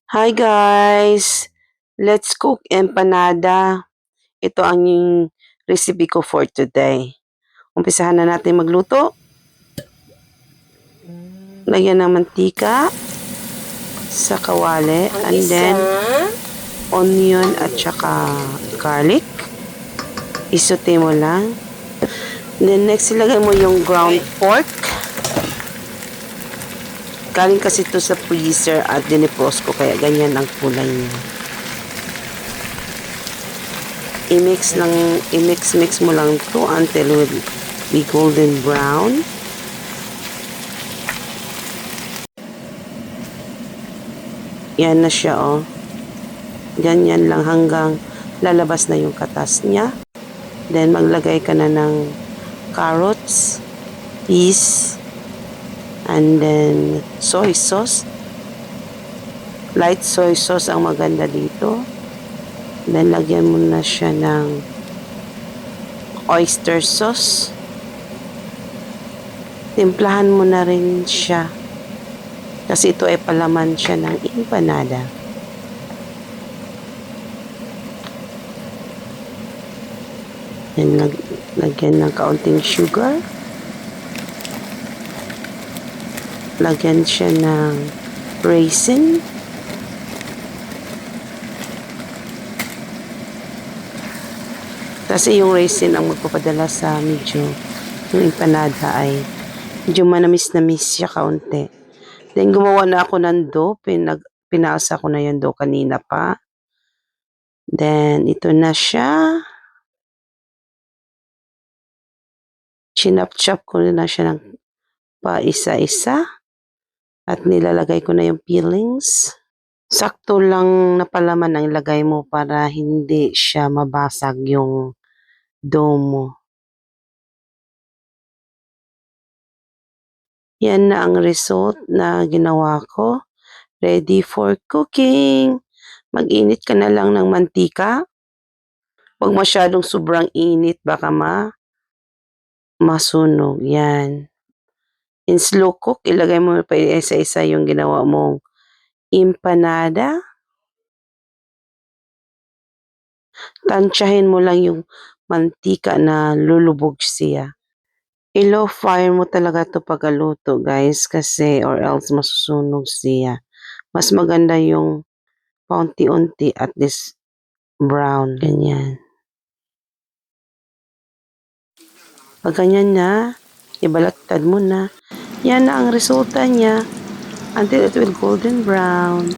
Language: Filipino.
Hi guys! Let's cook empanada. Ito ang yung recipe ko for today. Umpisahan na natin magluto. Lagyan ng mantika sa kawali and then onion at saka garlic. Isote mo lang. Then next ilagay mo yung ground pork. Galing kasi ito sa freezer at dinipros ko kaya ganyan ang kulay niya. I-mix mo lang ito until it be golden brown. Yan na siya, oh. Ganyan lang hanggang lalabas na yung katas niya. Then maglagay ka na ng carrots, peas, and then soy sauce. Light soy sauce ang maganda dito. Then lagyan mo na siya ng oyster sauce. Timplahan mo na rin siya. Kasi ito ay palaman siya ng empanada. Then lagyan ng kaunting sugar. Lagyan siya ng raisin. Kasi yung raisin ang magpapadala sa medyo yung empanada ay medyo manamis-namis siya kaunti. Then gumawa na ako ng dough. Pinasa ko na yung dough kanina pa. Then ito na siya. Chinap-chop ko na siya ng pa isa-isa. At nilalagay ko na yung peelings. Sakto lang na palaman ang ilagay mo para hindi siya mabasag yung dough mo. Yan na ang result na ginawa ko. Ready for cooking. Mag-init ka na lang ng mantika. Huwag masyadong sobrang init, baka masunog. Yan. In slow cook, ilagay mo pa isa-isa yung ginawa mong empanada. Tansyahin mo lang yung mantika na lulubog siya. I-low fire mo talaga ito pagkaluto, guys, kasi or else masusunog siya. Mas maganda yung paunti-unti at this brown. Ganyan. Pag ganyan na, ibalaktad mo na. Yan na ang resulta niya until it will golden brown.